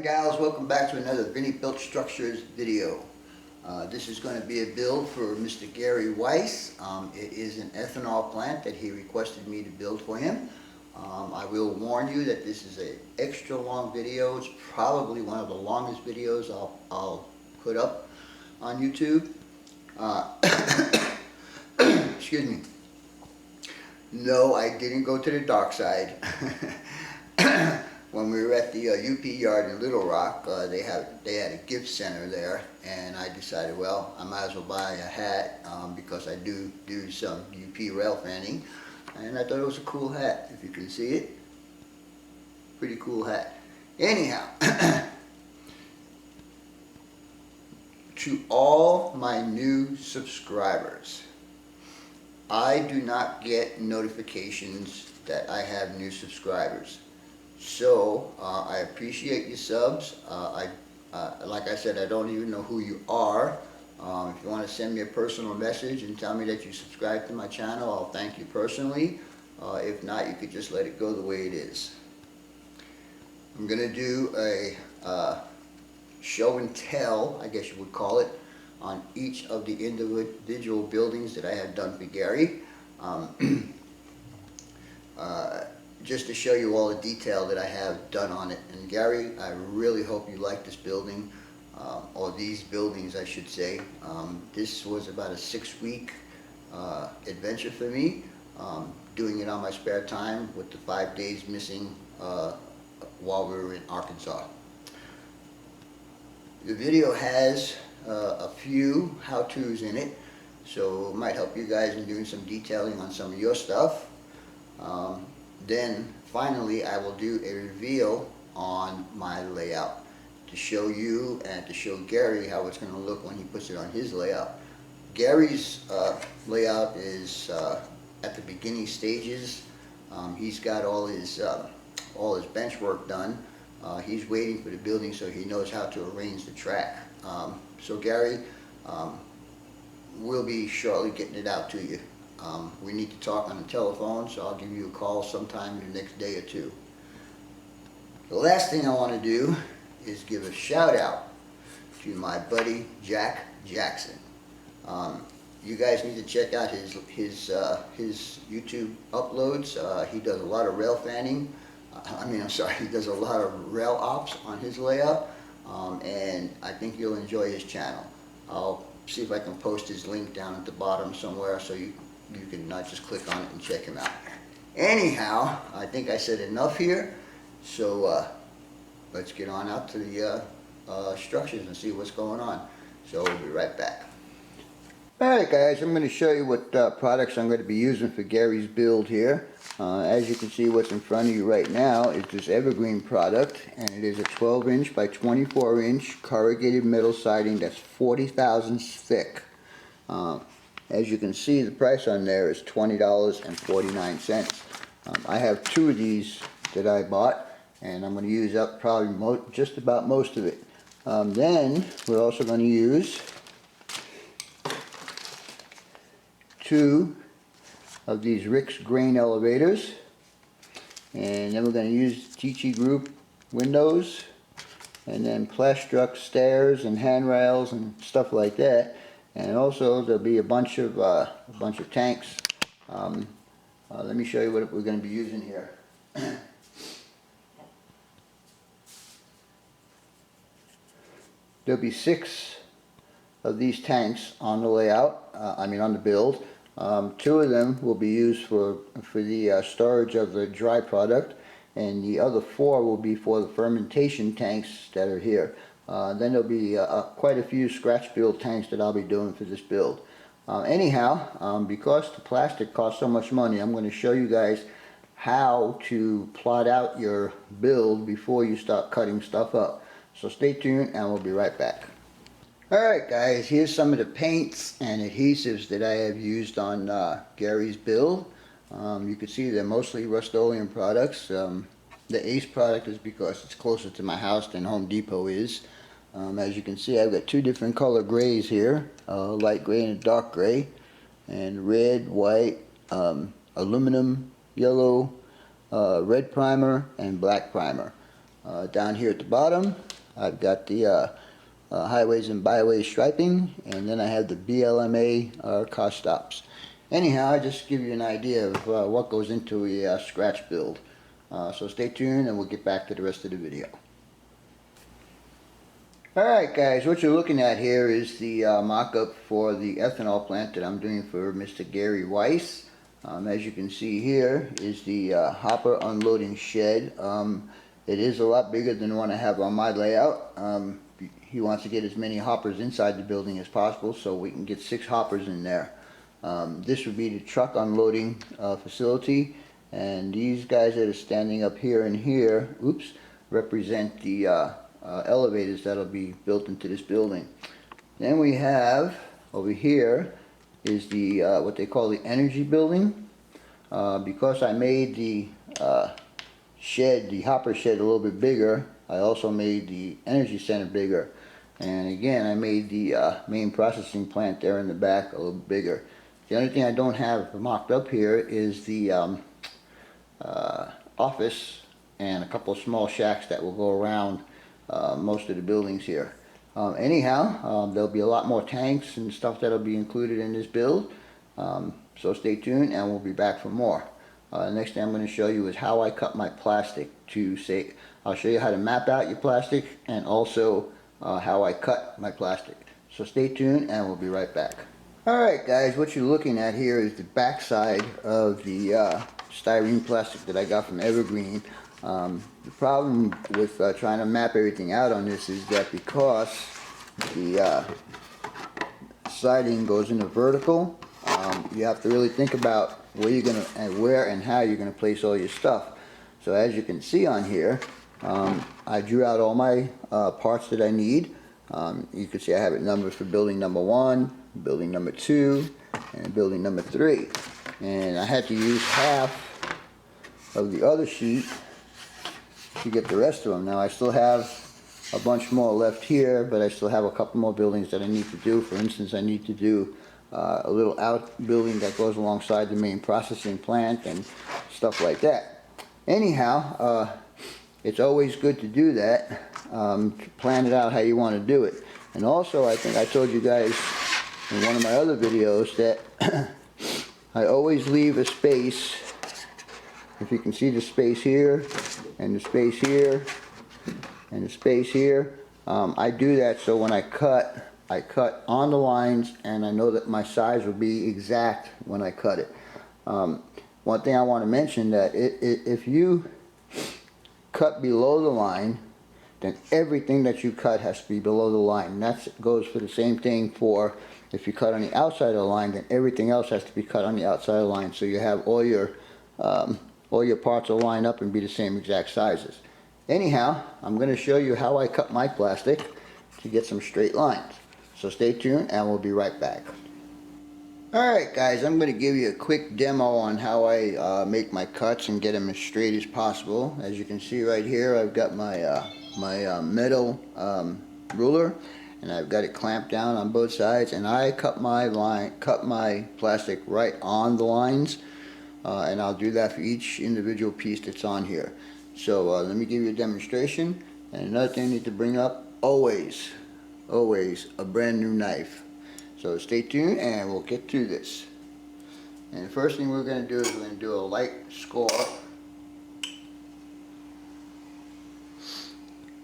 and gals, welcome back to another Vinny Built Structures video. This is going to be a build for Mr. Gary Weiss. It is an ethanol plant that he requested me to build for him. I will warn you that this is an extra long video. It's probably one of the longest videos I'll put up on YouTube. Excuse me. No, I didn't go to the dark side. When we were at the UP yard in Little Rock, they had a gift center there, and I decided, well, I might as well buy a hat because I do some UP rail fanning, and I thought it was a cool hat. If you can see it, pretty cool hat. Anyhow, to all my new subscribers, I do not get notifications that I have new subscribers. So I appreciate your subs. Like I said, I don't even know who you are. If you want to send me a personal message and tell me that you subscribe to my channel, I'll thank you personally. If not, you could just let it go the way it is. I'm going to do a show and tell, I guess you would call it, on each of the individual buildings that I have done for Gary. Just to show you all the detail that I have done on it. And Gary, I really hope you like this building, or these buildings I should say. This was about a 6-week adventure for me, doing it on my spare time with the 5 days missing while we were in Arkansas. The video has a few how-tos in it, so it might help you guys in doing some detailing on some of your stuff. Then finally I will do a reveal on my layout to show you and to show Gary how it's going to look when he puts it on his layout. Gary's layout is at the beginning stages. He's got all his bench work done. He's waiting for the building so he knows how to arrange the track. So Gary, we'll be shortly getting it out to you. We need to talk on the telephone, so I'll give you a call sometime in the next day or two. The last thing I want to do is give a shout out to my buddy Jackson. You guys need to check out his YouTube uploads. He does a lot of rail fanning. He does a lot of rail ops on his layout, and I think you'll enjoy his channel. I'll see if I can post his link down at the bottom somewhere so you can not just click on it and check him out. Anyhow, I think I said enough here, so let's get on out to the structures and see what's going on. So we'll be right back. Alright guys, I'm going to show you what products I'm going to be using for Gary's build here. As you can see, what's in front of you right now is this evergreen product, and it is a 12-inch by 24-inch corrugated metal siding that's 40 thousandths thick. As you can see, the price on there is $20.49. I have 2 of these that I bought, and I'm going to use up probably just about most of it. Then we're also going to use 2 of these Rick's grain elevators, and then we're going to use TT Group windows, and then Plastruct stairs and handrails and stuff like that. And also there'll be a bunch of tanks. Let me show you what we're going to be using here. There'll be 6 of these tanks on the layout. On the build. 2 of them will be used for the storage of the dry product, and the other 4 will be for the fermentation tanks that are here. Then there'll be quite a few scratch build tanks that I'll be doing for this build. Anyhow, because the plastic costs so much money, I'm going to show you guys how to plot out your build before you start cutting stuff up. So stay tuned and we'll be right back. Alright guys, here's some of the paints and adhesives that I have used on Gary's build. You can see they're mostly Rust-Oleum products. The Ace product is because it's closer to my house than Home Depot is. As you can see, I've got 2 different color grays here, a light gray and a dark gray, and red, white, aluminum, yellow, red primer, and black primer. Down here at the bottom, I've got the highways and byways striping, and then I have the BLMA car stops. Anyhow, I just give you an idea of what goes into a scratch build. So stay tuned and we'll get back to the rest of the video. Alright guys, what you're looking at here is the mock-up for the ethanol plant that I'm doing for Mr. Gary Weiss. As you can see here is the hopper unloading shed. It is a lot bigger than the one I have on my layout. He wants to get as many hoppers inside the building as possible, so we can get 6 hoppers in there. This would be the truck unloading facility, and these guys that are standing up here and here, oops, represent the elevators that'll be built into this building. Then we have over here is the what they call the energy building. Because I made the shed, the hopper shed, a little bit bigger, I also made the energy center bigger. And again, I made the main processing plant there in the back a little bigger. The only thing I don't have mocked up here is the office and a couple of small shacks that will go around most of the buildings here. Anyhow, there'll be a lot more tanks and stuff that'll be included in this build. So stay tuned and we'll be back for more. Next thing I'm going to show you is how I cut my plastic I'll show you how to map out your plastic and also how I cut my plastic. So stay tuned and we'll be right back. Alright guys, what you're looking at here is the back side of the styrene plastic that I got from Evergreen. The problem with trying to map everything out on this is that because the siding goes in a vertical, you have to really think about where and how you're going to place all your stuff. So as you can see on here, I drew out all my parts that I need. You can see I have it numbered for building number 1, building number 2, and building number 3. And I had to use half of the other sheet to get the rest of them. Now I still have a bunch more left here, but I still have a couple more buildings that I need to do. For instance, I need to do a little outbuilding that goes alongside the main processing plant and stuff like that. Anyhow, it's always good to do that, to plan it out how you want to do it. And also, I think I told you guys in one of my other videos that I always leave a space. If you can see the space here, and the space here, and the space here, I do that so when I cut on the lines, and I know that my size will be exact when I cut it. One thing I want to mention that if you cut below the line, then everything that you cut has to be below the line. And that goes for the same thing for if you cut on the outside of the line, then everything else has to be cut on the outside of the line. So you have all your parts will line up and be the same exact sizes. Anyhow, I'm going to show you how I cut my plastic to get some straight lines. So stay tuned and we'll be right back. Alright guys, I'm going to give you a quick demo on how I make my cuts and get them as straight as possible. As you can see right here, I've got my metal ruler, and I've got it clamped down on both sides, and I cut my plastic right on the lines, and I'll do that for each individual piece that's on here. So let me give you a demonstration. And another thing I need to bring up, always a brand new knife. So stay tuned and we'll get through this. And the first thing we're going to do is we're going to do a light score.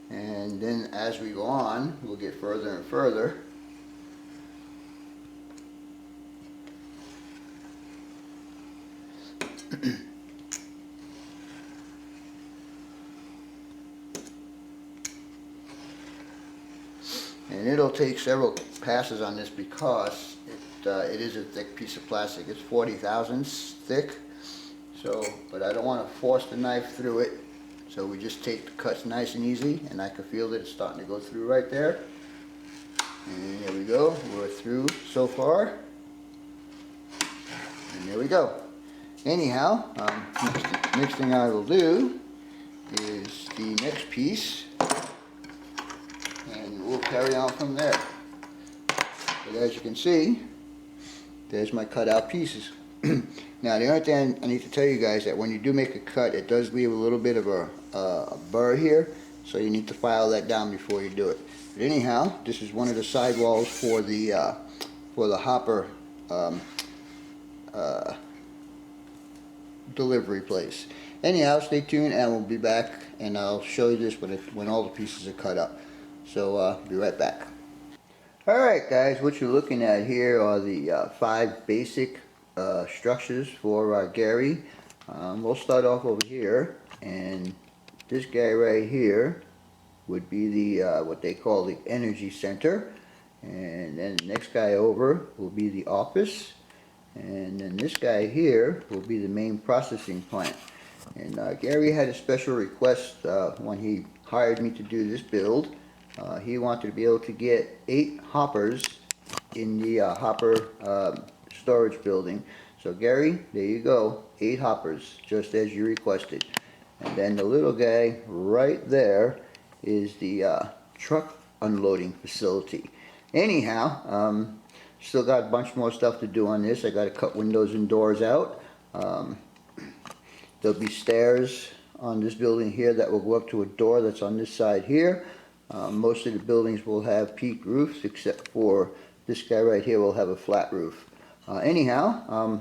And then as we go on, we'll get further and further. And it'll take several passes on this because it is a thick piece of plastic. It's 40 thousandths thick. So, but I don't want to force the knife through it. So we just take the cuts nice and easy, and I can feel that it's starting to go through right there. And there we go. We're through so far. And there we go. Anyhow, next thing I will do is the next piece. And we'll carry on from there. But as you can see, there's my cut out pieces. Now the only thing I need to tell you guys that when you do make a cut, it does leave a little bit of a burr here. so you need to file that down before you do it. But anyhow, this is one of the sidewalls for the hopper delivery place. Anyhow, stay tuned and we'll be back, and I'll show you this when all the pieces are cut up. So be right back. Alright guys, what you're looking at here are the 5 basic structures for Gary. We'll start off over here, and this guy right here would be the what they call the energy center, and then the next guy over will be the office, and then this guy here will be the main processing plant. And Gary had a special request when he hired me to do this build. He wanted to be able to get 8 hoppers in the hopper storage building. So Gary, there you go, 8 hoppers, just as you requested. And then the little guy right there is the truck unloading facility. Anyhow, still got a bunch more stuff to do on this. I got to cut windows and doors out. There'll be stairs on this building here that will go up to a door that's on this side here. Most of the buildings will have peaked roofs, except for this guy right here will have a flat roof. Anyhow,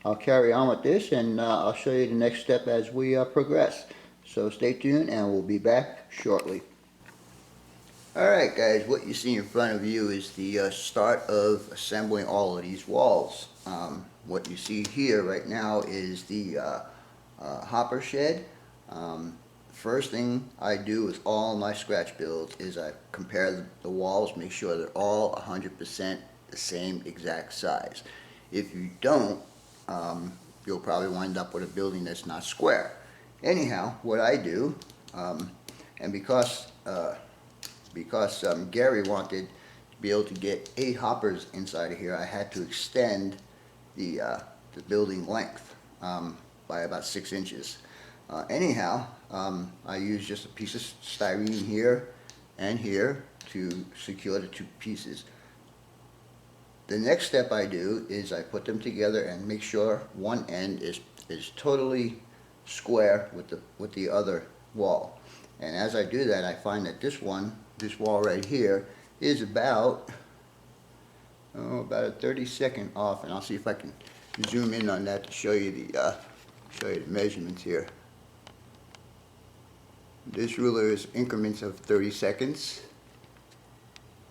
I'll carry on with this, and I'll show you the next step as we progress. So stay tuned and we'll be back shortly. Alright guys, what you see in front of you is the start of assembling all of these walls. What you see here right now is the hopper shed. First thing I do with all my scratch builds is I compare the walls, make sure they're all 100% the same exact size. If you don't, you'll probably wind up with a building that's not square. Anyhow, what I do, and because Gary wanted to be able to get 8 hoppers inside of here, I had to extend the building length by about 6 inches. Anyhow, I use just a piece of styrene here and here to secure the 2 pieces. The next step I do is I put them together and make sure one end is totally square with the other wall. And as I do that, I find that this wall right here is about a 30-second off, and I'll see if I can zoom in on that to show you the measurements here. This ruler is increments of 30 seconds,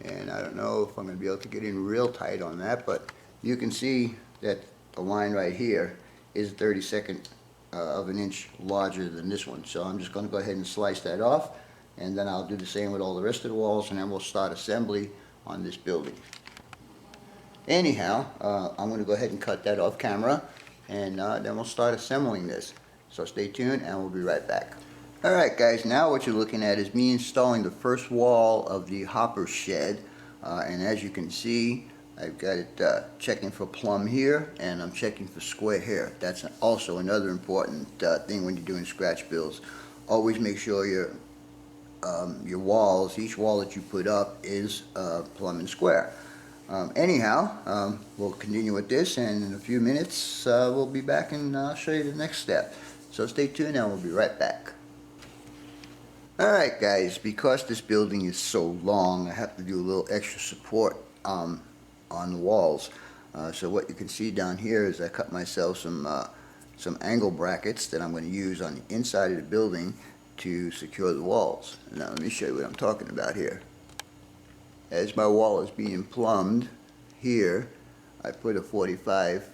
and I don't know if I'm going to be able to get in real tight on that, but you can see that the line right here is 32nd of an inch larger than this one. So I'm just going to go ahead and slice that off, and then I'll do the same with all the rest of the walls, and then we'll start assembly on this building. Anyhow, I'm going to go ahead and cut that off camera, and then we'll start assembling this. So stay tuned and we'll be right back. Alright guys, now what you're looking at is me installing the first wall of the hopper shed, and as you can see, I've got it checking for plumb here, and I'm checking for square here. That's also another important thing when you're doing scratch builds. Always make sure your walls, each wall that you put up, is plumb and square. Anyhow, we'll continue with this, and in a few minutes we'll be back and I'll show you the next step. So stay tuned and we'll be right back. Alright guys, because this building is so long, I have to do a little extra support on the walls. So what you can see down here is I cut myself some angle brackets that I'm going to use on the inside of the building to secure the walls. Now let me show you what I'm talking about here. As my wall is being plumbed here, I put a 45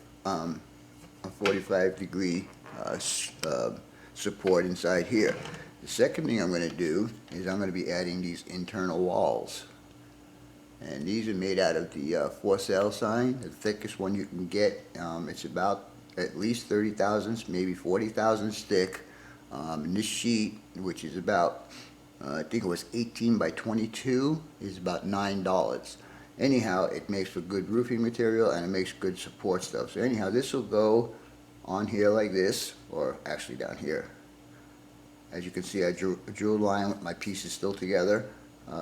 degree support inside here. The second thing I'm going to do is I'm going to be adding these internal walls. And these are made out of the for sale sign, the thickest one you can get. It's about at least 30 thousandths, maybe 40 thousandths thick. And this sheet, which is about, I think it was 18 by 22, is about $9. Anyhow, it makes for good roofing material and it makes good support stuff. So anyhow, this will go on here like this, or actually down here. As you can see, I drew a line with my pieces still together,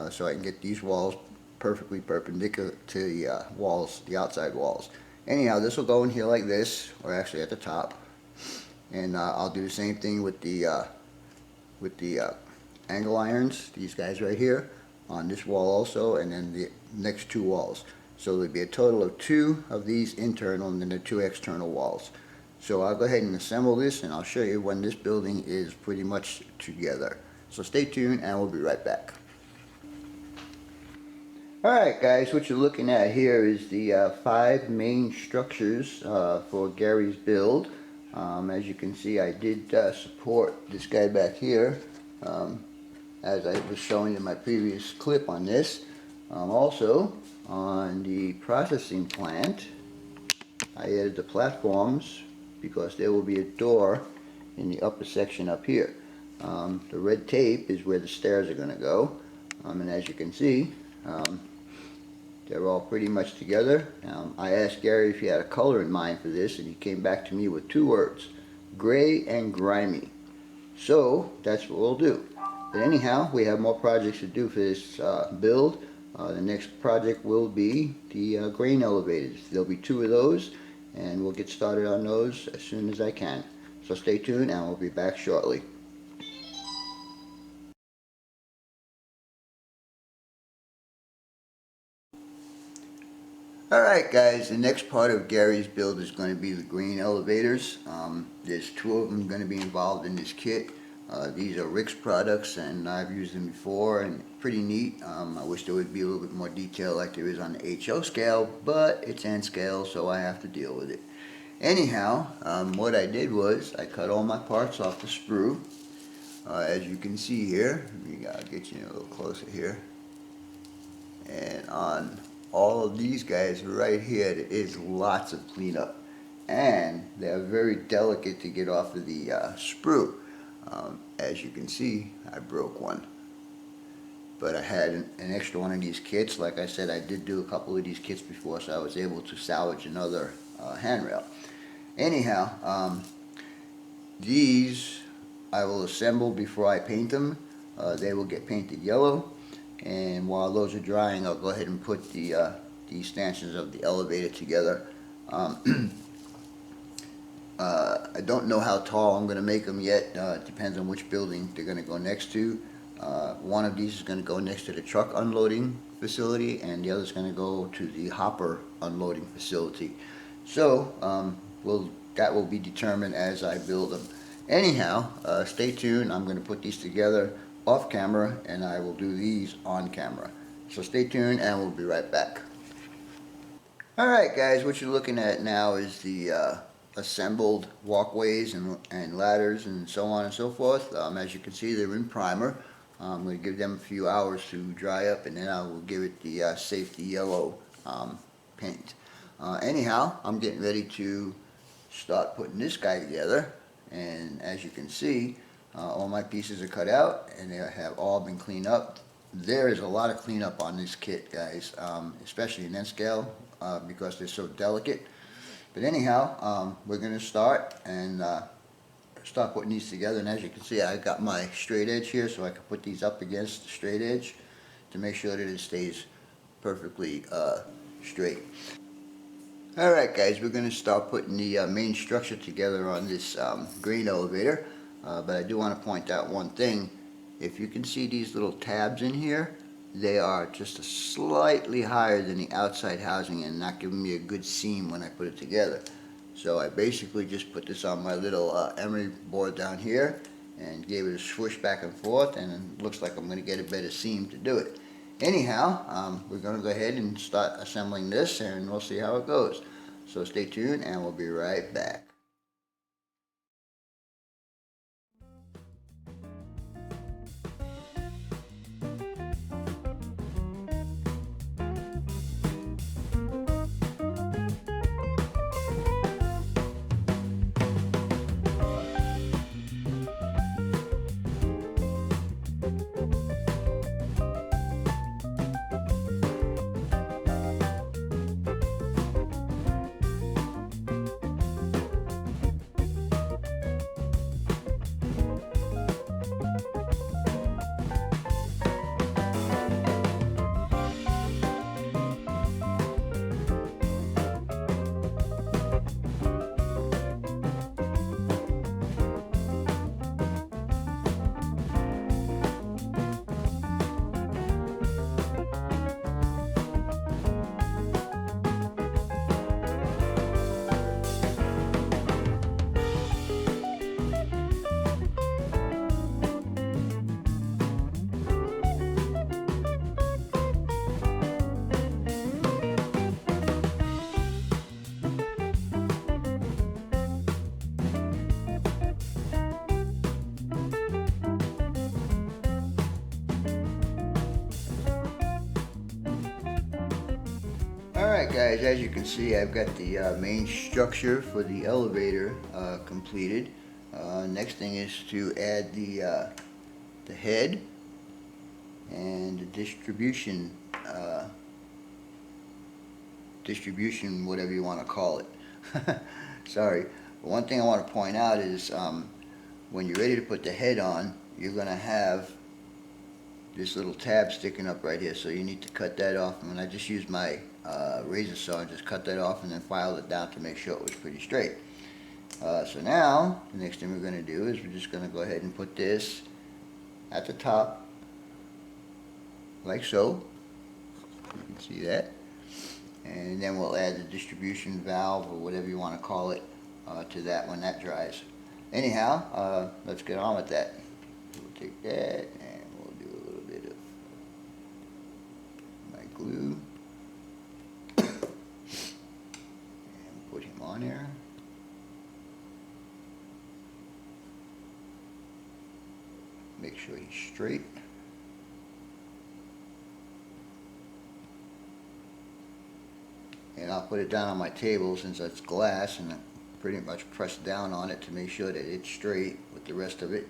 so I can get these walls perfectly perpendicular to the walls, the outside walls. Anyhow, this will go in here like this, or actually at the top, and I'll do the same thing with the angle irons, these guys right here, on this wall also, and then the next 2 walls. So there'll be a total of 2 of these internal and then the 2 external walls. So I'll go ahead and assemble this, and I'll show you when this building is pretty much together. So stay tuned and we'll be right back. Alright guys, what you're looking at here is the 5 main structures for Gary's build. As you can see, I did support this guy back here, as I was showing in my previous clip on this. Also, on the processing plant, I added the platforms because there will be a door in the upper section up here. The red tape is where the stairs are going to go, and as you can see, they're all pretty much together. I asked Gary if he had a color in mind for this, and he came back to me with 2 words: gray and grimy. So that's what we'll do. But anyhow, we have more projects to do for this build. The next project will be the grain elevators. There'll be 2 of those, and we'll get started on those as soon as I can. So stay tuned and we'll be back shortly. Alright guys, the next part of Gary's build is going to be the grain elevators. There's 2 of them going to be involved in this kit. These are Rick's products, and I've used them before, and pretty neat. I wish there would be a little bit more detail like there is on the HO scale, but it's N scale, so I have to deal with it. Anyhow, what I did was I cut all my parts off the sprue. As you can see here, I'll get you a little closer here. And on all of these guys right here, there is lots of cleanup, and they're very delicate to get off of the sprue. As you can see, I broke one, but I had an extra one of these kits. Like I said, I did do a couple of these kits before, so I was able to salvage another handrail. Anyhow, these I will assemble before I paint them. They will get painted yellow, and while those are drying, I'll go ahead and put the stanchions of the elevator together. I don't know how tall I'm going to make them yet. It depends on which building they're going to go next to. One of these is going to go next to the truck unloading facility, and the other is going to go to the hopper unloading facility. So that will be determined as I build them. Anyhow, stay tuned. I'm going to put these together off camera, and I will do these on camera. So stay tuned and we'll be right back. Alright guys, what you're looking at now is the assembled walkways and ladders and so on and so forth. As you can see, they're in primer. I'm going to give them a few hours to dry up, and then I will give it the safety yellow paint. Anyhow, I'm getting ready to start putting this guy together, and as you can see, all my pieces are cut out and they have all been cleaned up. There is a lot of cleanup on this kit, guys, especially in N scale, because they're so delicate. But anyhow, we're going to start and start putting these together. And as you can see, I got my straight edge here, so I can put these up against the straight edge to make sure that it stays perfectly straight. Alright guys, we're going to start putting the main structure together on this grain elevator. But I do want to point out one thing. If you can see these little tabs in here, they are just slightly higher than the outside housing and not giving me a good seam when I put it together. So I basically just put this on my little emery board down here and gave it a swoosh back and forth, and it looks like I'm going to get a better seam to do it. Anyhow, we're going to go ahead and start assembling this, and we'll see how it goes. So stay tuned and we'll be right back. Alright guys, as you can see, I've got the main structure for the elevator completed. Next thing is to add the head and the distribution, whatever you want to call it. Sorry. But one thing I want to point out is when you're ready to put the head on, you're going to have this little tab sticking up right here, so you need to cut that off. And I just used my razor saw and just cut that off and then filed it down to make sure it was pretty straight. So now the next thing we're going to do is we're just going to go ahead and put this at the top like so. You can see that, and then we'll add the distribution valve or whatever you want to call it to that when that dries. Anyhow, let's get on with that. We'll take that and we'll do a little bit of my glue and put him on there. Make sure he's straight. And I'll put it down on my table since it's glass, and I pretty much press down on it to make sure that it's straight with the rest of it.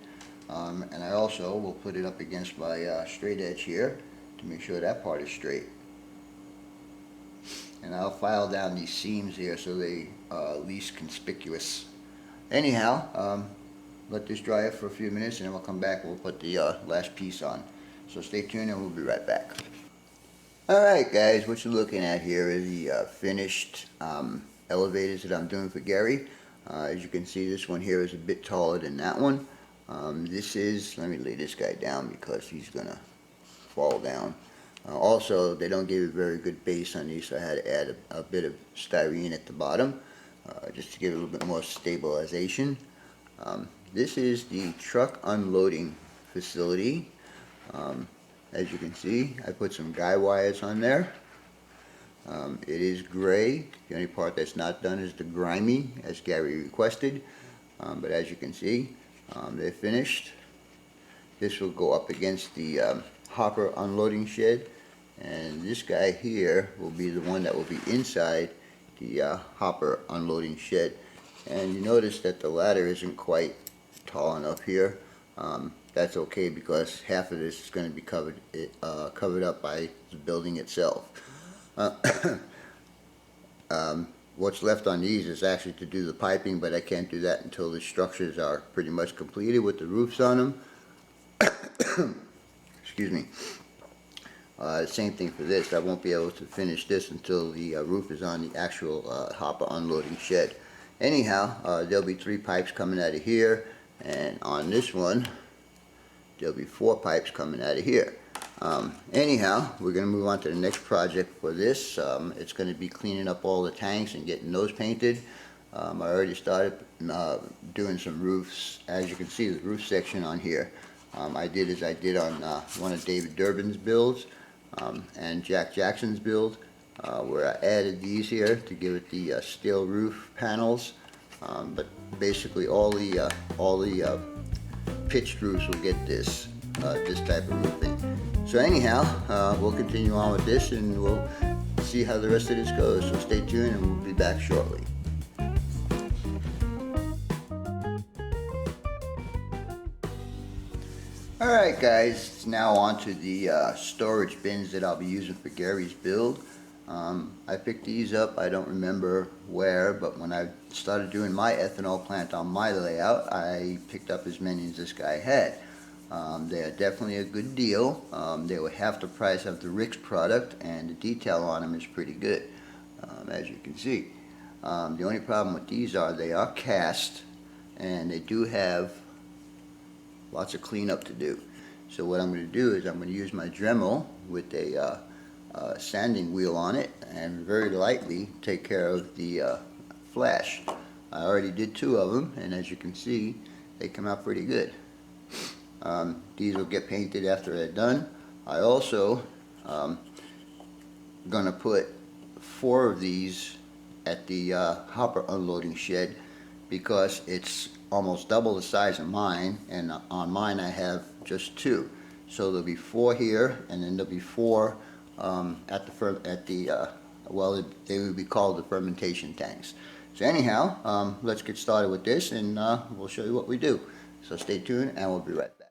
And I also will put it up against my straight edge here to make sure that part is straight. And I'll file down these seams here so they least conspicuous. Anyhow, let this dry up for a few minutes and then we'll come back and we'll put the last piece on. So stay tuned and we'll be right back. Alright guys, what you're looking at here is the finished elevators that I'm doing for Gary. As you can see, this one here is a bit taller than that one. This is, let me lay this guy down because he's gonna fall down. Also, they don't give a very good base on these, so I had to add a bit of styrene at the bottom just to give it a little bit more stabilization. This is the truck unloading facility. As you can see, I put some guy wires on there. It is gray. The only part that's not done is the grimy, as Gary requested. But as you can see, they're finished. This will go up against the hopper unloading shed, and this guy here will be the one that will be inside the hopper unloading shed. And you notice that the ladder isn't quite tall enough here. That's okay because half of this is going to be covered up by the building itself. What's left on these is actually to do the piping, but I can't do that until the structures are pretty much completed with the roofs on them. Excuse me. Same thing for this. I won't be able to finish this until the roof is on the actual hopper unloading shed. Anyhow, there'll be 3 pipes coming out of here, and on this one there'll be 4 pipes coming out of here. Anyhow, we're going to move on to the next project for this. It's going to be cleaning up all the tanks and getting those painted. I already started doing some roofs. As you can see, the roof section on here, I did as I did on one of David Durbin's builds and Jack Jackson's build, where I added these here to give it the steel roof panels. But basically all the pitched roofs will get this type of roofing. So anyhow, we'll continue on with this and we'll see how the rest of this goes. So stay tuned and we'll be back shortly. Alright guys, it's now on to the storage bins that I'll be using for Gary's build. I picked these up, I don't remember where, but when I started doing my ethanol plant on my layout, I picked up as many as this guy had. They're definitely a good deal. They were half the price of the Rick's product, and the detail on them is pretty good, as you can see. The only problem with these are they are cast, and they do have lots of cleanup to do. So what I'm going to do is I'm going to use my Dremel with a sanding wheel on it and very lightly take care of the flash. I already did 2 of them, and as you can see, they come out pretty good. These will get painted after they're done. I also gonna put 4 of these at the hopper unloading shed because it's almost double the size of mine, and on mine I have just 2. So there'll be 4 here, and then there'll be 4 at the well, they would be called the fermentation tanks. So anyhow, let's get started with this, and we'll show you what we do. So stay tuned, and we'll be right back.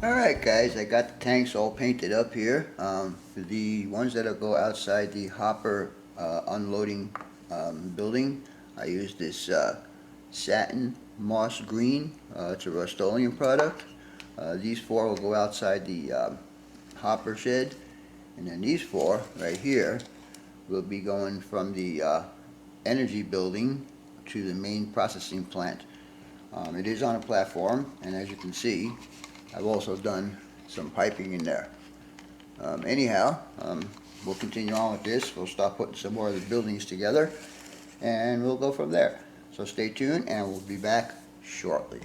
Alright guys, I got the tanks all painted up here. For the ones that'll go outside the hopper unloading building, I use this satin moss green. It's a Rust-Oleum product. These four will go outside the hopper shed, and then these four right here will be going from the energy building to the main processing plant. It is on a platform, and as you can see, I've also done some piping in there. Anyhow, we'll continue on with this. We'll start putting some more of the buildings together, and we'll go from there. So stay tuned, and we'll be back shortly.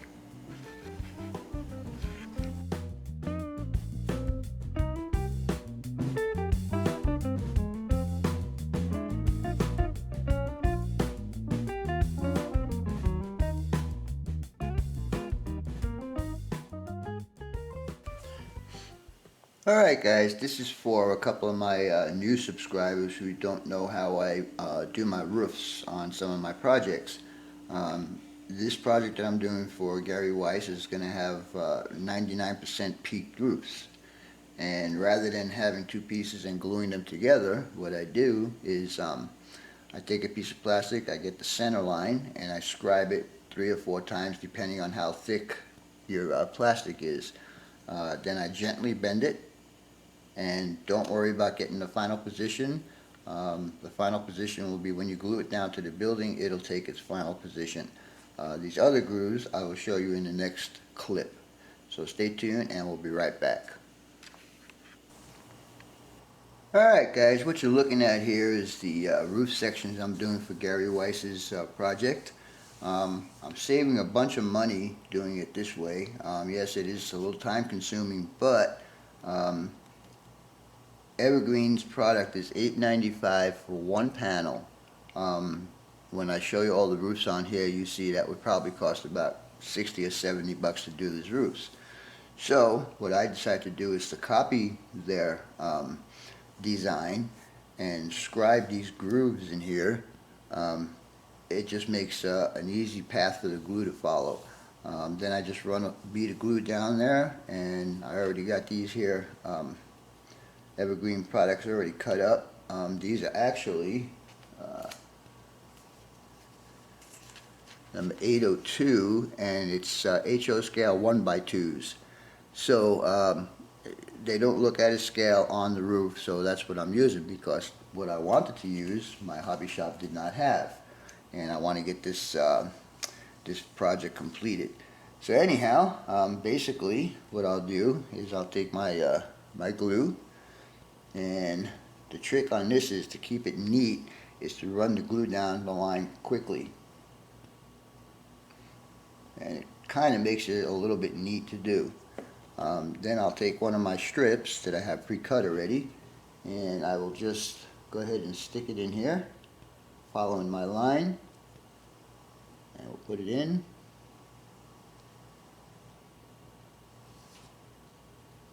Alright guys, this is for a couple of my new subscribers who don't know how I do my roofs on some of my projects. This project that I'm doing for Gary Weiss is going to have 99% peaked roofs. And rather than having two pieces and gluing them together, what I do is I take a piece of plastic, I get the center line, and I scribe it 3 or 4 times depending on how thick your plastic is. Then I gently bend it. And don't worry about getting the final position. The final position will be when you glue it down to the building, it'll take its final position. These other grooves I will show you in the next clip. So stay tuned, and we'll be right back. Alright guys, what you're looking at here is the roof sections I'm doing for Gary Weiss's project. I'm saving a bunch of money doing it this way. Yes, it is a little time consuming, but Evergreen's product is $8.95 for one panel. When I show you all the roofs on here, you see that would probably cost about 60 or 70 bucks to do these roofs. So what I decided to do is to copy their design and scribe these grooves in here. It just makes an easy path for the glue to follow. Then I just run a bead of glue down there, and I already got these here Evergreen products already cut up. These are actually number 802, and it's HO scale 1x2s. So they don't look at a scale on the roof, so that's what I'm using, because what I wanted to use, my hobby shop did not have, and I want to get this this project completed. So anyhow, basically what I'll do is I'll take my my glue. And the trick on this is to keep it neat, is to run the glue down the line quickly. And it kind of makes it a little bit neat to do. Then I'll take one of my strips that I have pre-cut already, and I will just go ahead and stick it in here, following my line, and we'll put it in.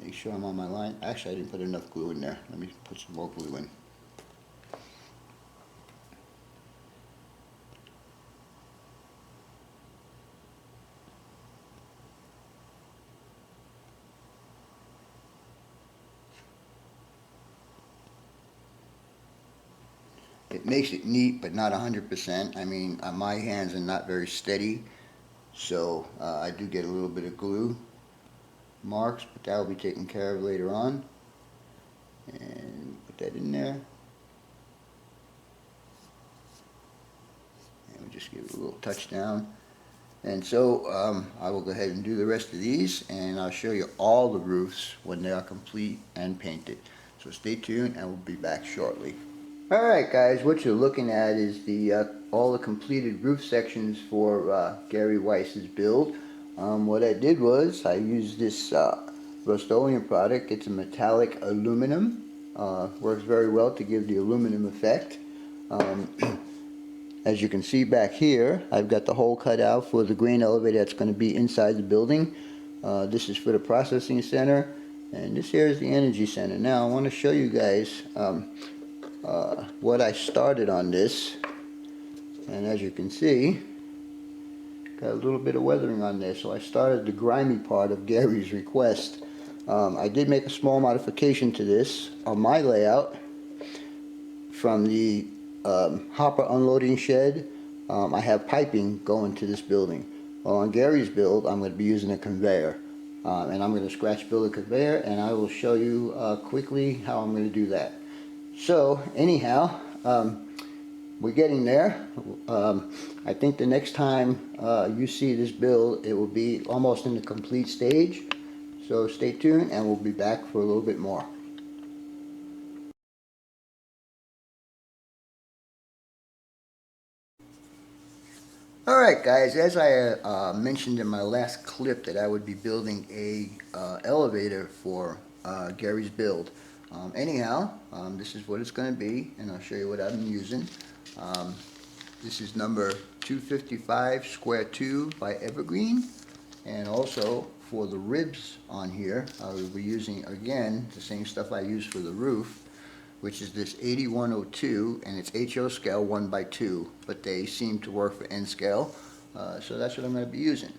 Make sure I'm on my line. Actually, I didn't put enough glue in there. Let me put some more glue in. It makes it neat, but not 100%. I mean, my hands are not very steady, so I do get a little bit of glue marks, but that will be taken care of later on. And put that in there. And we'll just give it a little touch down. And so I will go ahead and do the rest of these, and I'll show you all the roofs when they are complete and painted. So stay tuned and we'll be back shortly. Alright guys, what you're looking at is the all the completed roof sections for Gary Weiss's build. What I did was I used this Rust-Oleum product. It's a metallic aluminum. Works very well to give the aluminum effect. As you can see back here, I've got the hole cut out for the grain elevator that's going to be inside the building. This is for the processing center, and this here is the energy center. Now I want to show you guys what I started on this, and as you can see, got a little bit of weathering on there, so I started the grimy part of Gary's request. I did make a small modification to this on my layout from the hopper unloading shed. I have piping going to this building. Well, on Gary's build, I'm going to be using a conveyor, and I'm going to scratch build a conveyor, and I will show you quickly how I'm going to do that. So anyhow, we're getting there. I think the next time you see this build, it will be almost in the complete stage. So stay tuned and we'll be back for a little bit more. Alright guys, as I mentioned in my last clip that I would be building a elevator for Gary's build. Anyhow, this is what it's going to be, and I'll show you what I'm using. This is number 255 square 2 by Evergreen, and also for the ribs on here I will be using again the same stuff I used for the roof, which is this 8102, and it's HO scale 1/2, but they seem to work for N scale, so that's what I'm going to be using.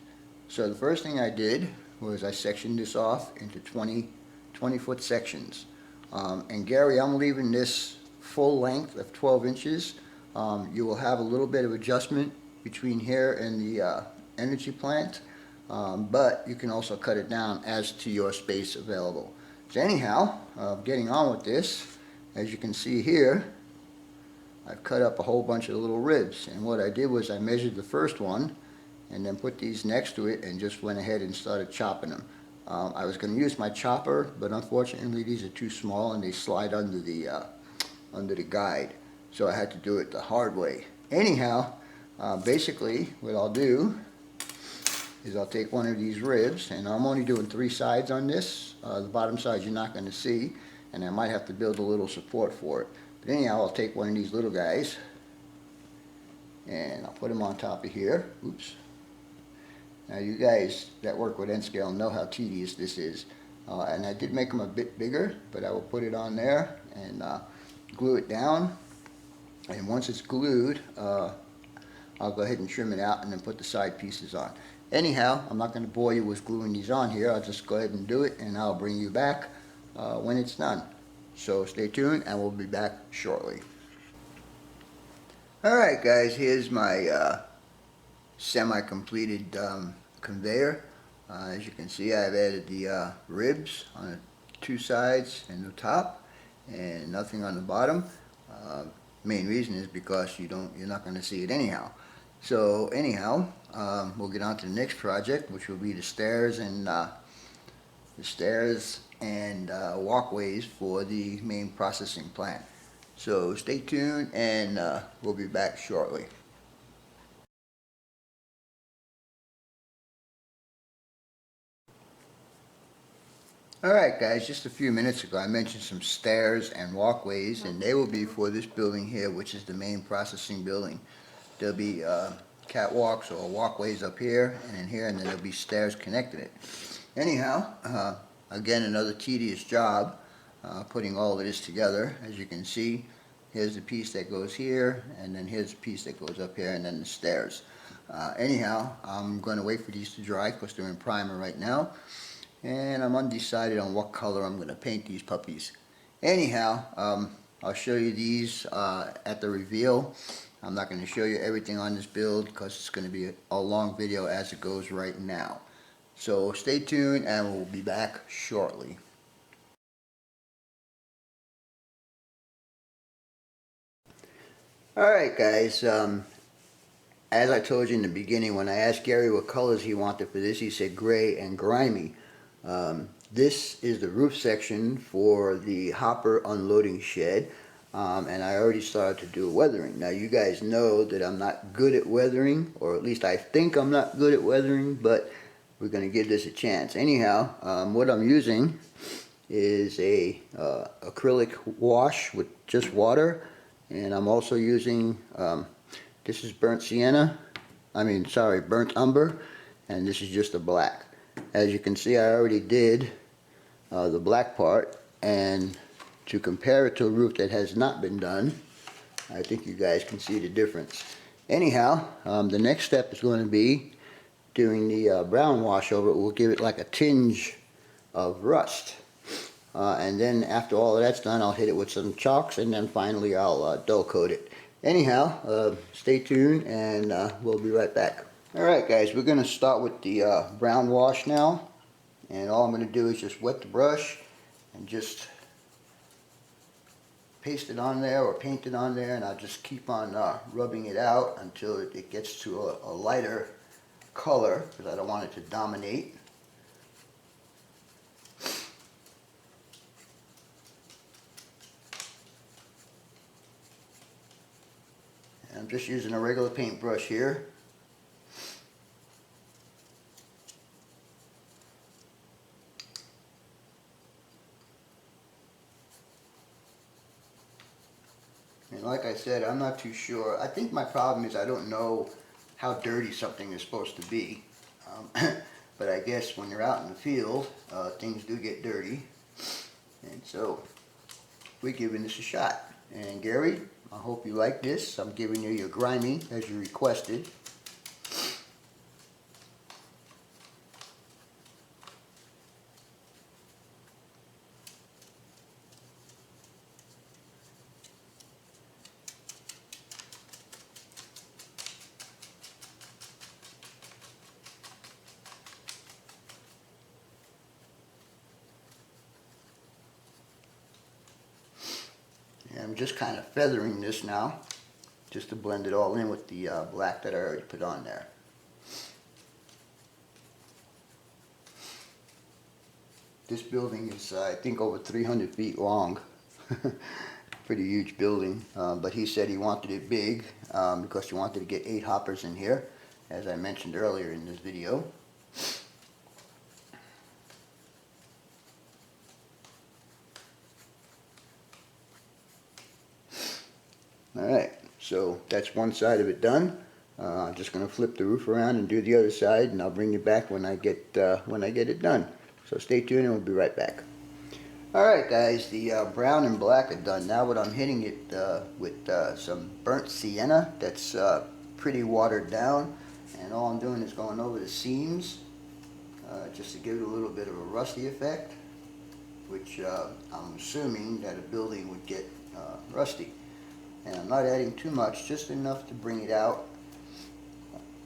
So the first thing I did was I sectioned this off into 20-foot sections. And Gary, I'm leaving this full length of 12 inches. You will have a little bit of adjustment between here and the energy plant, but you can also cut it down as to your space available. So anyhow, getting on with this, as you can see here, I've cut up a whole bunch of little ribs, and what I did was I measured the first one and then put these next to it and just went ahead and started chopping them. I was going to use my chopper, but unfortunately these are too small and they slide under the guide, so I had to do it the hard way. Anyhow, basically what I'll do is I'll take one of these ribs, and I'm only doing 3 sides on this. The bottom side you're not going to see, and I might have to build a little support for it. But anyhow, I'll take one of these little guys and I'll put them on top of here. Oops. Now you guys that work with N scale know how tedious this is. And I did make them a bit bigger, but I will put it on there and glue it down. And once it's glued, I'll go ahead and trim it out and then put the side pieces on. Anyhow, I'm not going to bore you with gluing these on here. I'll just go ahead and do it, and I'll bring you back when it's done. So stay tuned and we'll be back shortly. Alright guys, here's my semi-completed conveyor. As you can see, I've added the ribs on the 2 sides and the top, and nothing on the bottom. Main reason is because you're not going to see it anyhow. So anyhow, we'll get on to the next project, which will be the stairs and walkways for the main processing plant. So stay tuned and we'll be back shortly. Alright guys, just a few minutes ago I mentioned some stairs and walkways, and they will be for this building here, which is the main processing building. There'll be catwalks or walkways up here and in here, and then there'll be stairs connecting it. Anyhow, again, another tedious job putting all of this together. As you can see, here's the piece that goes here, and then here's the piece that goes up here, and then the stairs. Anyhow, I'm going to wait for these to dry because they're in primer right now, and I'm undecided on what color I'm going to paint these puppies. Anyhow, I'll show you these at the reveal. I'm not going to show you everything on this build because it's going to be a long video as it goes right now. So stay tuned and we'll be back shortly. Alright guys, as I told you in the beginning, when I asked Gary what colors he wanted for this, he said gray and grimy. This is the roof section for the hopper unloading shed, and I already started to do weathering. Now you guys know that I'm not good at weathering, or at least I think I'm not good at weathering, but we're going to give this a chance. Anyhow, what I'm using is a acrylic wash with just water, and I'm also using this is burnt umber, and this is just a black. As you can see, I already did the black part, and to compare it to a roof that has not been done, I think you guys can see the difference. Anyhow, the next step is going to be doing the brown wash over it. We'll give it like a tinge of rust. And then after all of that's done, I'll hit it with some chalks, and then finally I'll dull coat it. Anyhow, stay tuned, and we'll be right back. Alright guys, we're going to start with the brown wash now, and all I'm going to do is just wet the brush and just paste it on there or paint it on there, and I'll just keep on rubbing it out until it gets to a lighter color, because I don't want it to dominate. I'm just using a regular paintbrush here. And like I said, I'm not too sure. I think my problem is I don't know how dirty something is supposed to be. But I guess when you're out in the field, things do get dirty. And so we're giving this a shot. And Gary, I hope you like this. I'm giving you your grimy as you requested. And I'm just kind of feathering this now, just to blend it all in with the black that I already put on there. This building is, I think, over 300 feet long. Pretty huge building, but he said he wanted it big because he wanted to get 8 hoppers in here, as I mentioned earlier in this video. Alright, so that's one side of it done. I'm just going to flip the roof around and do the other side, and I'll bring you back when I get it done. So stay tuned and we'll be right back. Alright guys, the brown and black are done. Now what I'm hitting it with some burnt sienna that's pretty watered down, and all I'm doing is going over the seams just to give it a little bit of a rusty effect, which I'm assuming that a building would get rusty. And I'm not adding too much, just enough to bring it out.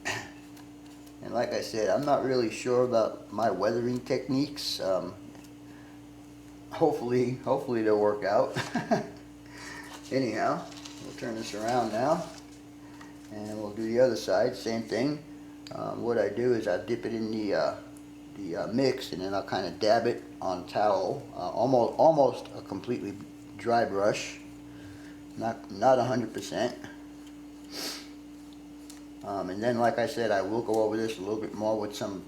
And like I said, I'm not really sure about my weathering techniques. Hopefully they'll work out. Anyhow, we'll turn this around now, and we'll do the other side, same thing. What I do is I dip it in the mix, and then I'll kind of dab it on towel, almost a completely dry brush. Not 100%. And then, like I said, I will go over this a little bit more with some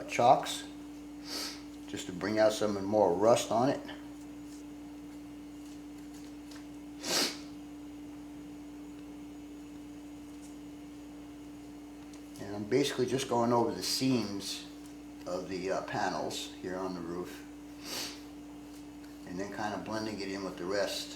chalks, just to bring out some more rust on it. And I'm basically just going over the seams of the panels here on the roof, and then kind of blending it in with the rest.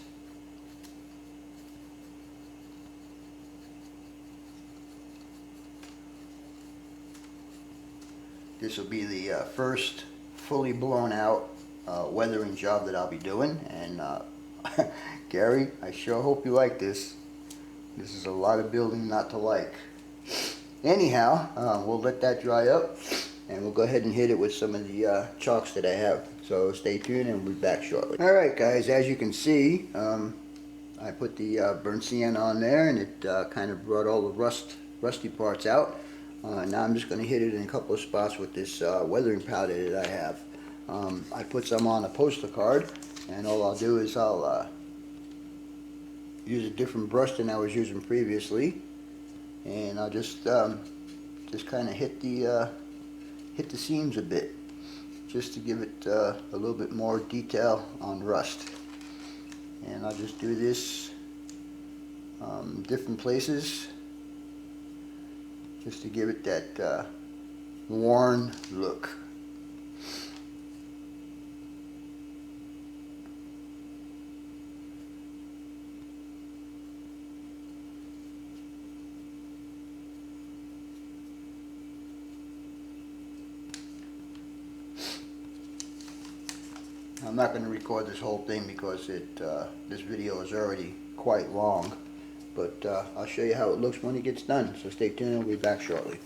This will be the first fully blown out weathering job that I'll be doing, and Gary, I sure hope you like this. This is a lot of building not to like. Anyhow, we'll let that dry up, and we'll go ahead and hit it with some of the chalks that I have. So stay tuned and we'll be back shortly. Alright guys, as you can see, I put the burnt sienna on there, and it kind of brought all the rust rusty parts out. Now I'm just going to hit it in a couple of spots with this weathering powder that I have. I put some on a poster card, and all I'll do is I'll use a different brush than I was using previously, and I'll just kind of hit the seams a bit, just to give it a little bit more detail on rust. And I'll just do this different places, just to give it that worn look. I'm not going to record this whole thing because this video is already quite long, but I'll show you how it looks when it gets done, so stay tuned, I'll be back shortly.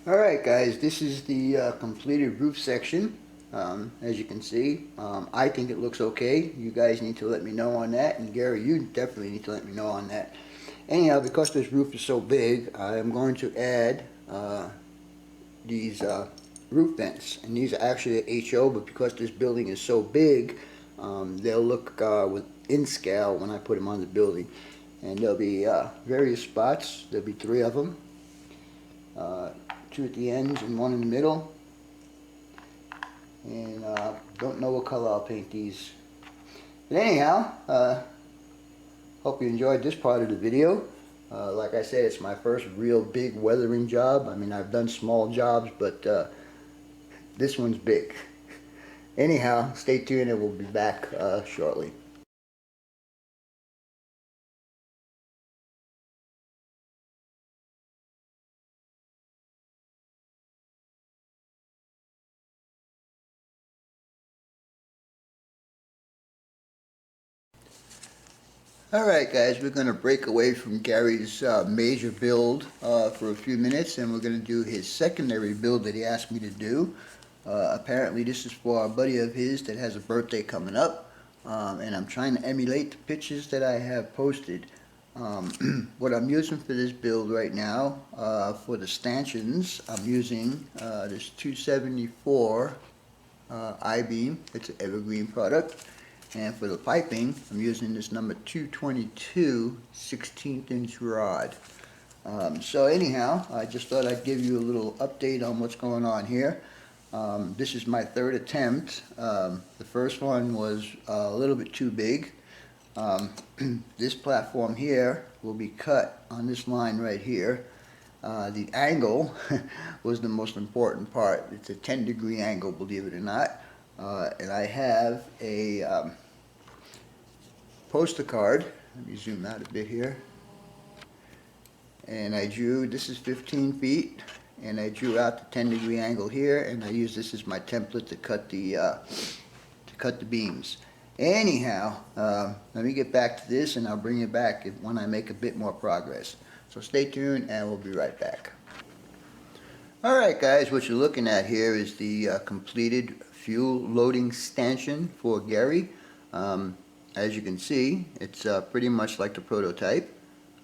Alright guys, this is the completed roof section. As you can see, I think it looks okay. You guys need to let me know on that, and Gary, you definitely need to let me know on that. Anyhow, because this roof is so big, I am going to add these roof vents, and these are actually a HO, but because this building is so big, they'll look in scale when I put them on the building. And there'll be various spots. There'll be 3 of them, 2 at the ends and 1 in the middle. And don't know what color I'll paint these. But anyhow, hope you enjoyed this part of the video. Like I said, it's my first real big weathering job. I mean, I've done small jobs, but this one's big. Anyhow, stay tuned and we'll be back shortly. Alright guys, we're going to break away from Gary's major build for a few minutes, and we're going to do his secondary build that he asked me to do. Apparently this is for a buddy of his that has a birthday coming up, and I'm trying to emulate the pictures that I have posted. What I'm using for this build right now, for the stanchions, I'm using this 274 I-beam. It's an evergreen product. And for the piping, I'm using this number 222 16th inch rod. So anyhow, I just thought I'd give you a little update on what's going on here. This is my 3rd attempt. The first one was a little bit too big. This platform here will be cut on this line right here. The angle was the most important part. It's a 10-degree angle, believe it or not. And I have a poster card. Let me zoom out a bit here. And I drew, this is 15 feet, and I drew out the 10-degree angle here, and I use this as my template to cut the beams. Anyhow, let me get back to this, and I'll bring you back when I make a bit more progress. So stay tuned, and we'll be right back. Alright guys, what you're looking at here is the completed fuel loading stanchion for Gary. As you can see, it's pretty much like the prototype.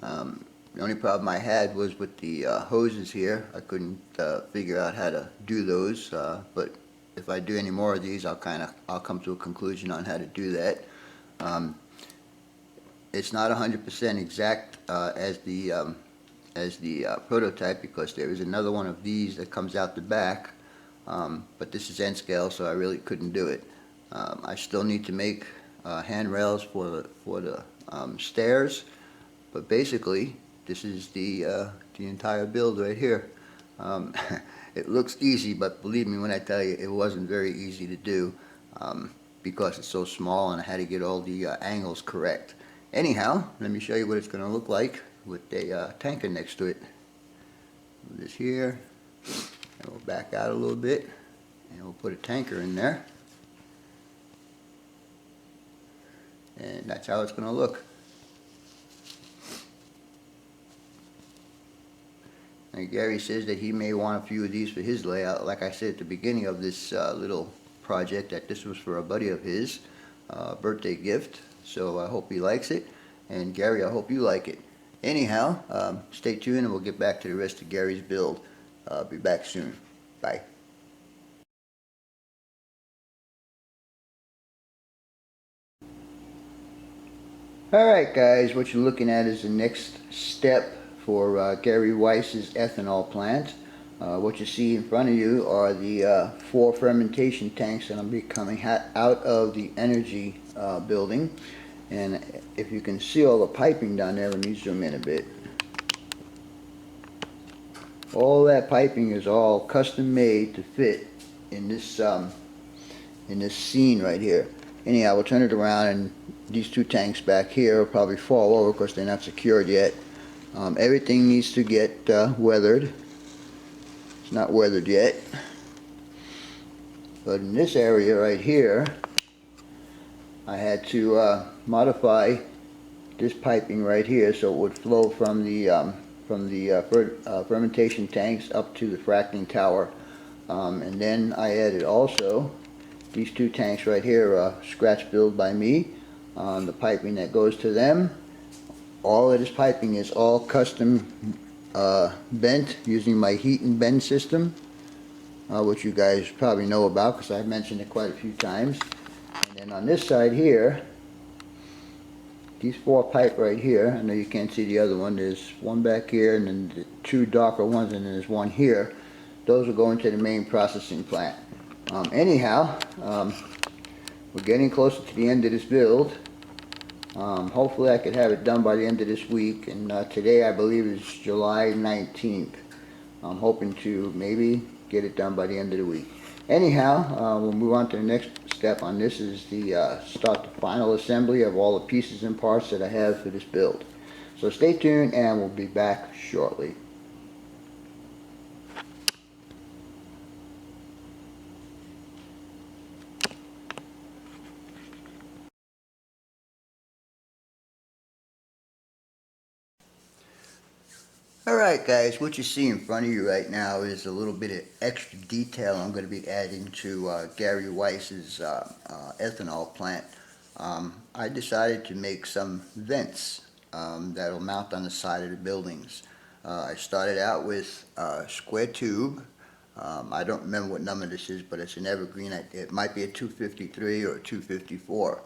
The only problem I had was with the hoses here. I couldn't figure out how to do those, but if I do any more of these, I'll come to a conclusion on how to do that. It's not 100% exact as the prototype, because there is another one of these that comes out the back, but this is N scale, so I really couldn't do it. I still need to make handrails for the stairs, but basically this is the entire build right here. It looks easy, but believe me when I tell you, it wasn't very easy to do, because it's so small and I had to get all the angles correct. Anyhow, let me show you what it's going to look like with a tanker next to it. Move this here, and we'll back out a little bit, and we'll put a tanker in there. And that's how it's going to look. And Gary says that he may want a few of these for his layout. Like I said at the beginning of this little project, that this was for a buddy of his, birthday gift. So I hope he likes it. And Gary, I hope you like it. Anyhow, stay tuned and we'll get back to the rest of Gary's build. Be back soon. Bye. Alright guys, what you're looking at is the next step for Gary Weiss's ethanol plant. What you see in front of you are the 4 fermentation tanks that I'm be coming out of the energy building. And if you can see all the piping down there, let me zoom in a bit. All that piping is all custom made to fit in this scene right here. Anyhow, we'll turn it around, and these 2 tanks back here will probably fall over because they're not secured yet. Everything needs to get weathered. It's not weathered yet. But in this area right here, I had to modify this piping right here so it would flow from the fermentation tanks up to the fracking tower. And then I added also these 2 tanks right here, scratch build by me, the piping that goes to them. All of this piping is all custom bent using my heat and bend system, which you guys probably know about because I've mentioned it quite a few times. And then on this side here, these 4 pipe right here, I know you can't see the other one, there's one back here and then the 2 darker ones, and then there's one here. Those will go into the main processing plant. Anyhow, we're getting closer to the end of this build. Hopefully I could have it done by the end of this week, and today I believe is July 19th. I'm hoping to maybe get it done by the end of the week. Anyhow, we'll move on to the next step on this is the start the final assembly of all the pieces and parts that I have for this build. So stay tuned and we'll be back shortly. Alright guys, what you see in front of you right now is a little bit of extra detail I'm going to be adding to Gary Weiss's ethanol plant. I decided to make some vents that will mount on the side of the buildings. I started out with a square tube. I don't remember what number this is, but it's an evergreen. It might be a 253 or a 254.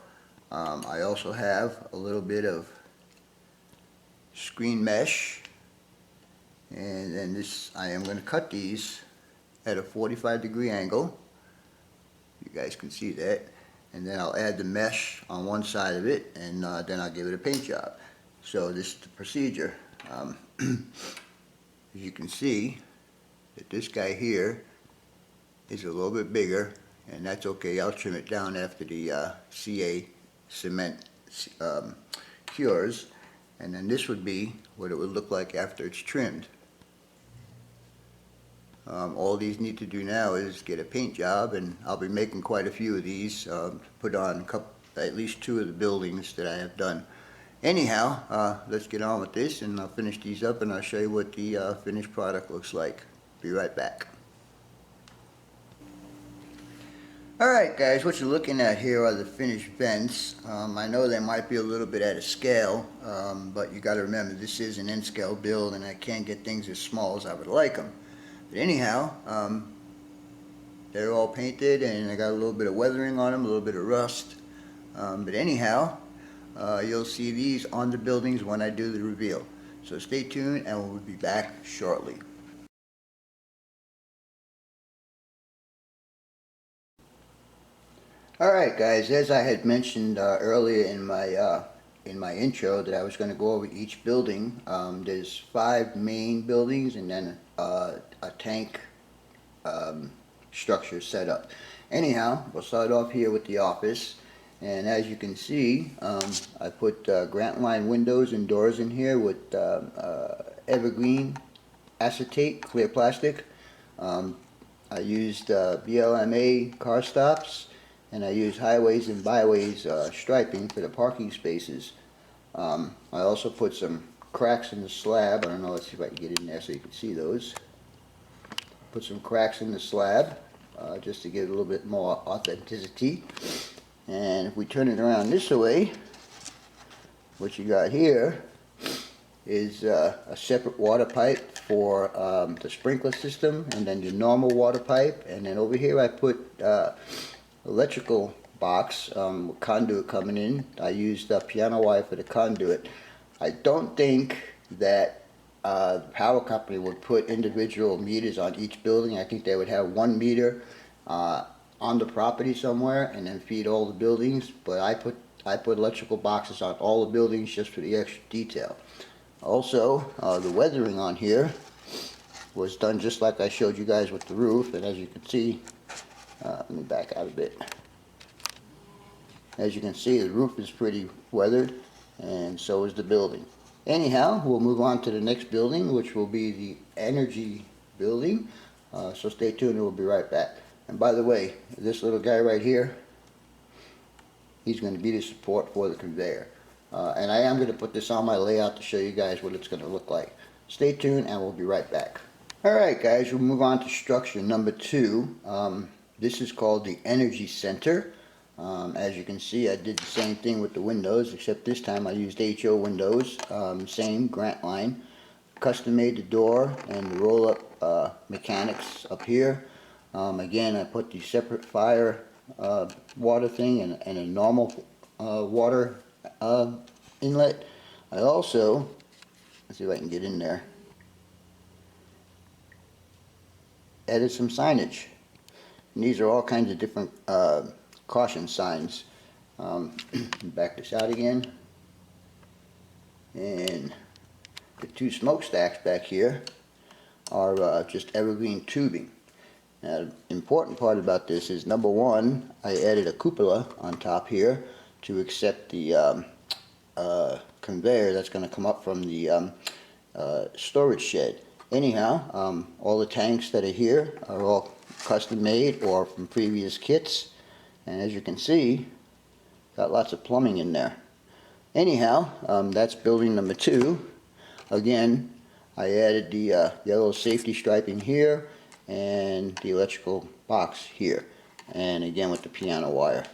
I also have a little bit of screen mesh. And then this, I am going to cut these at a 45-degree angle. You guys can see that. And then I'll add the mesh on one side of it, and then I'll give it a paint job. So this is the procedure. As you can see, that this guy here is a little bit bigger, and that's okay. I'll trim it down after the CA cement cures. And then this would be what it would look like after it's trimmed. All these need to do now is get a paint job, and I'll be making quite a few of these, put on at least 2 of the buildings that I have done. Anyhow, let's get on with this, and I'll finish these up and I'll show you what the finished product looks like. Be right back. Alright guys, what you're looking at here are the finished vents. I know they might be a little bit out of scale, but you got to remember this is an N-scale build and I can't get things as small as I would like them. But anyhow, they're all painted and I got a little bit of weathering on them, a little bit of rust. But anyhow, you'll see these on the buildings when I do the reveal. So stay tuned and we'll be back shortly. Alright guys, as I had mentioned earlier in my intro that I was going to go over each building. There's 5 main buildings and then a tank structure set up. Anyhow, we'll start off here with the office, and as you can see, I put Grant Line windows and doors in here with evergreen acetate clear plastic. I used BLMA car stops, and I use highways and byways striping for the parking spaces. I also put some cracks in the slab. I don't know, let's see if I can get in there so you can see those. Put some cracks in the slab just to give it a little bit more authenticity. And if we turn it around this way, what you got here is a separate water pipe for the sprinkler system, and then the normal water pipe. And then over here I put electrical box with conduit coming in. I used piano wire for the conduit. I don't think that the power company would put individual meters on each building. I think they would have 1 meter on the property somewhere and then feed all the buildings. But I put electrical boxes on all the buildings just for the extra detail. Also, the weathering on here was done just like I showed you guys with the roof. And as you can see, let me back out a bit. As you can see, the roof is pretty weathered, and so is the building. Anyhow, we'll move on to the next building, which will be the energy building. So stay tuned, we'll be right back. And by the way, this little guy right here, he's going to be the support for the conveyor. And I am going to put this on my layout to show you guys what it's going to look like. Stay tuned and we'll be right back. Alright guys, we'll move on to structure number 2. This is called the energy center. As you can see, I did the same thing with the windows, except this time I used HO windows, same Grant line. Custom made the door and the roll up mechanics up here. Again, I put the separate fire water thing and a normal water inlet. I also, let's see if I can get in there, added some signage. And these are all kinds of different caution signs. Back this out again, and the 2 smokestacks back here are just evergreen tubing. Now, the important part about this is, number 1, I added a cupola on top here to accept the conveyor that's going to come up from the storage shed. Anyhow, all the tanks that are here are all custom made or from previous kits. And as you can see, got lots of plumbing in there. Anyhow, that's building number 2. Again, I added the yellow safety striping here and the electrical box here. And again with the piano wire.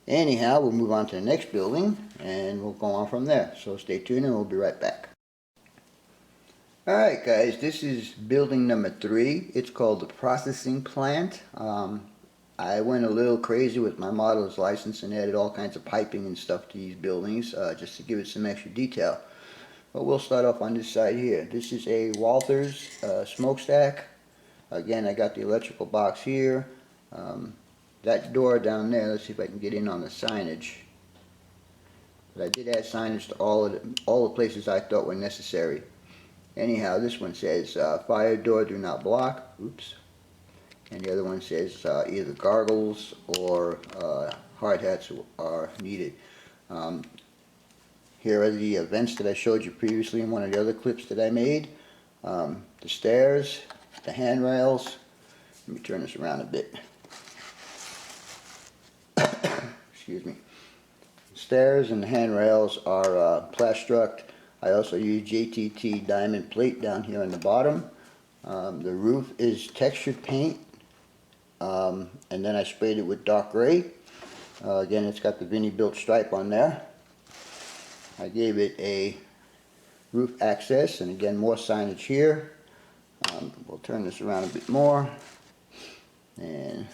Anyhow, we'll move on to the next building and we'll go on from there. So stay tuned and we'll be right back. Alright guys, this is building number 3. It's called the processing plant. I went a little crazy with my modeler's license and added all kinds of piping and stuff to these buildings just to give it some extra detail. But we'll start off on this side here. This is a Walther's smokestack. Again, I got the electrical box here. That door down there, let's see if I can get in on the signage. But I did add signage to all the places I thought were necessary. Anyhow, this one says fire door do not block. Oops. And the other one says either gargles or hard hats are needed. Here are the vents that I showed you previously in one of the other clips that I made. The stairs, the handrails. Let me turn this around a bit. Excuse me. The stairs and the handrails are plastruct. I also use JTT diamond plate down here on the bottom. The roof is textured paint. And then I sprayed it with dark gray. Again, it's got the Vinnie built stripe on there. I gave it a roof access, and again more signage here. We'll turn this around a bit more. And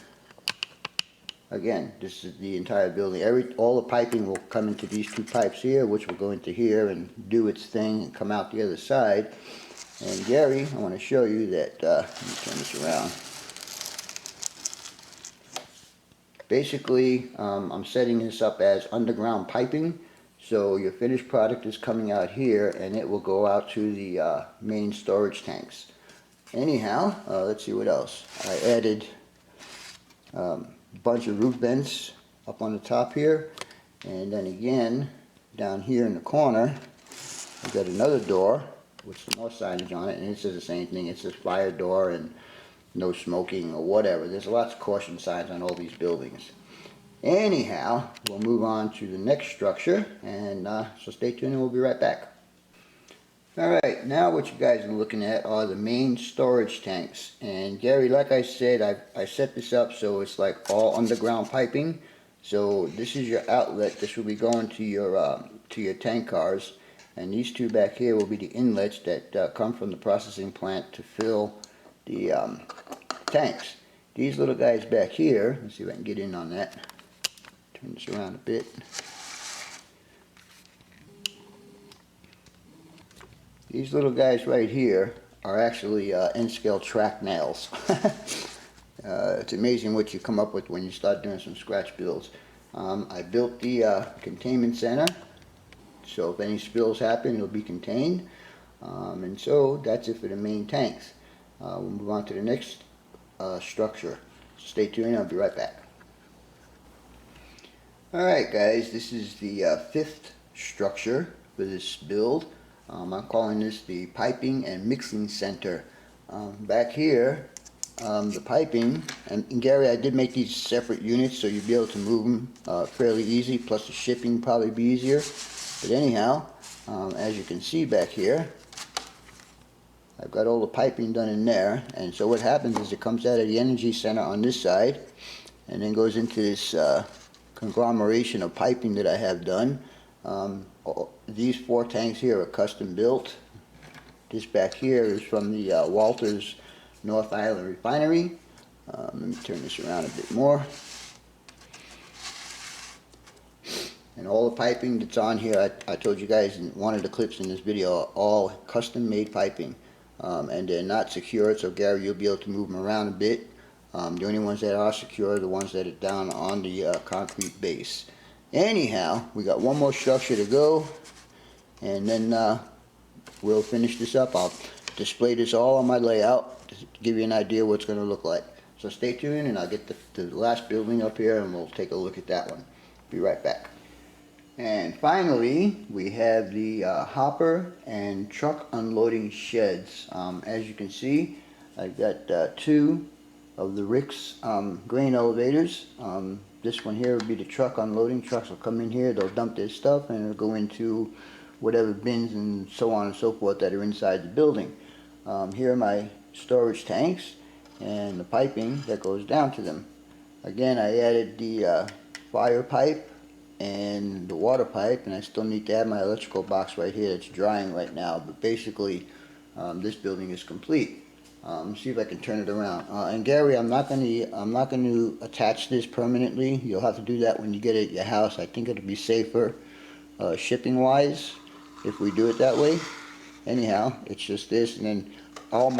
again, this is the entire building. All the piping will come into these 2 pipes here, which will go into here and do its thing and come out the other side. And Gary, I want to show you that, let me turn this around. Basically, I'm setting this up as underground piping, so your finished product is coming out here and it will go out to the main storage tanks. Anyhow, let's see what else. I added a bunch of roof vents up on the top here, and then again down here in the corner I've got another door with some more signage on it, and it says the same thing. It says fire door and no smoking or whatever. There's lots of caution signs on all these buildings. Anyhow, we'll move on to the next structure, and so stay tuned and we'll be right back. Alright, now what you guys are looking at are the main storage tanks. And Gary, like I said, I set this up so it's like all underground piping. So this is your outlet. This will be going to your tank cars. and these two back here will be the inlets that come from the processing plant to fill the tanks. These little guys back here, let's see if I can get in on that, turn this around a bit. These little guys right here are actually N-scale track nails. It's amazing what you come up with when you start doing some scratch builds. I built the containment center, so if any spills happen, it'll be contained. And so that's it for the main tanks. We'll move on to the next structure. So stay tuned, I'll be right back. Alright guys, this is the fifth structure for this build. I'm calling this the piping and mixing center. Back here, the piping, and Gary, I did make these separate units so you'd be able to move them fairly easy, plus the shipping probably be easier. But anyhow, as you can see back here, I've got all the piping done in there, and so what happens is it comes out of the energy center on this side and then goes into this conglomeration of piping that I have done. These 4 tanks here are custom built. This back here is from the Walters North Island refinery. Let me turn this around a bit more. And all the piping that's on here, I told you guys in one of the clips in this video, are all custom made piping. And they're not secured, so Gary, you'll be able to move them around a bit. The only ones that are secure are the ones that are down on the concrete base. Anyhow, we got one more structure to go, and then we'll finish this up. I'll display this all on my layout to give you an idea what it's going to look like. So stay tuned, and I'll get the last building up here, and we'll take a look at that one. Be right back. And finally, we have the hopper and truck unloading sheds. As you can see, I've got 2 of the Rick's grain elevators. This one here will be the truck unloading. Trucks will come in here, they'll dump their stuff, and it'll go into whatever bins and so on and so forth that are inside the building. Here are my storage tanks and the piping that goes down to them. Again, I added the fire pipe and the water pipe, and I still need to add my electrical box right here that's drying right now, but basically this building is complete. See if I can turn it around. And Gary, I'm not going to attach this permanently. You'll have to do that when you get it at your house. I think it'll be safer shipping wise if we do it that way. Anyhow, it's just this, and then I'll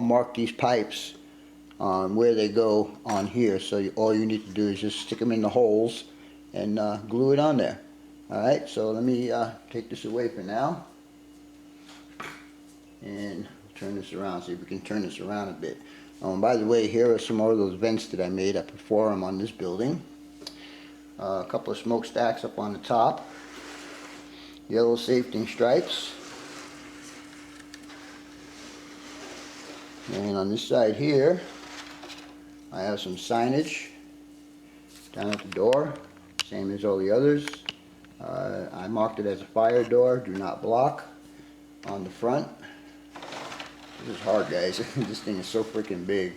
mark these pipes on where they go on here. So all you need to do is just stick them in the holes and glue it on there. Alright, so let me take this away for now and turn this around, see if we can turn this around a bit. By the way, here are some more of those vents that I made. I put 4 of them on this building. A couple of smokestacks up on the top, yellow safety stripes, and on this side here I have some signage down at the door, same as all the others. I marked it as a fire door, do not block, on the front. This is hard, guys. This thing is so freaking big.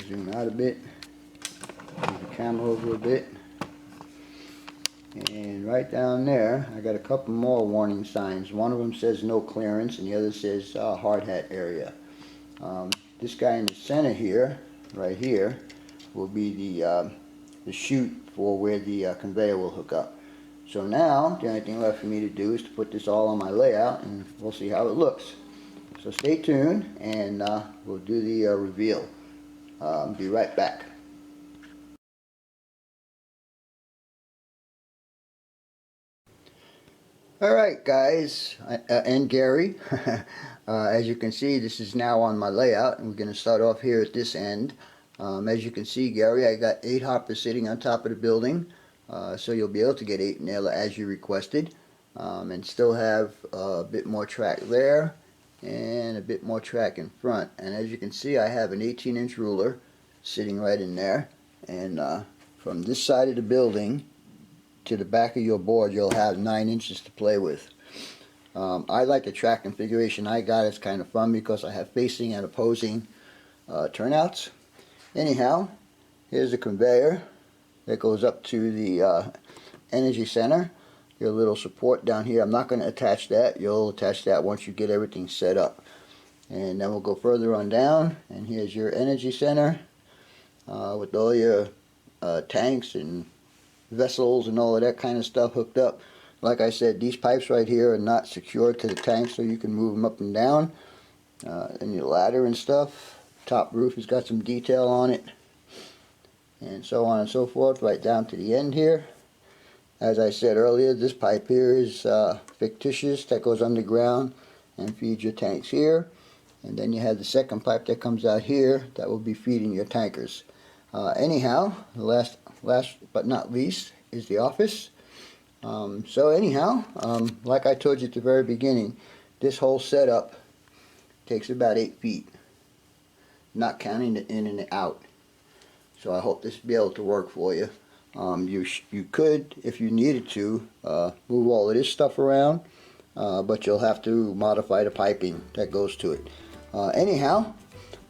Zoom out a bit, move the camera over a bit, and right down there I got a couple more warning signs. One of them says no clearance and the other says hard hat area. This guy in the center here, right here, will be the chute for where the conveyor will hook up. So now the only thing left for me to do is to put this all on my layout, and we'll see how it looks. So stay tuned, and we'll do the reveal. Be right back. Alright guys, and Gary, as you can see, this is now on my layout, and we're going to start off here at this end. As you can see, Gary, I got 8 hoppers sitting on top of the building, so you'll be able to get 8 nailer as you requested, and still have a bit more track there and a bit more track in front. And as you can see, I have an 18-inch ruler sitting right in there, and from this side of the building to the back of your board you'll have 9 inches to play with. I like the track configuration I got. It's kind of fun because I have facing and opposing turnouts. Anyhow, here's the conveyor that goes up to the energy center. your little support down here. I'm not going to attach that. You'll attach that once you get everything set up. And then we'll go further on down, and here's your energy center with all your tanks and vessels and all of that kind of stuff hooked up. Like I said, these pipes right here are not secured to the tank, so you can move them up and down. And your ladder and stuff. Top roof has got some detail on it, and so on and so forth, right down to the end here. As I said earlier, this pipe here is fictitious, that goes underground and feeds your tanks here. And then you have the second pipe that comes out here that will be feeding your tankers. Anyhow, the last but not least is the office. Like I told you at the very beginning, this whole setup takes about 8 feet, not counting the in and the out. So I hope this will be able to work for you. You could, if you needed to, move all of this stuff around, but you'll have to modify the piping that goes to it. Anyhow,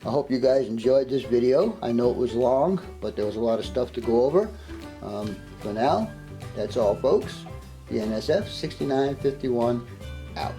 I hope you guys enjoyed this video. I know it was long, but there was a lot of stuff to go over. For now, that's all, folks. BNSF 6951 out.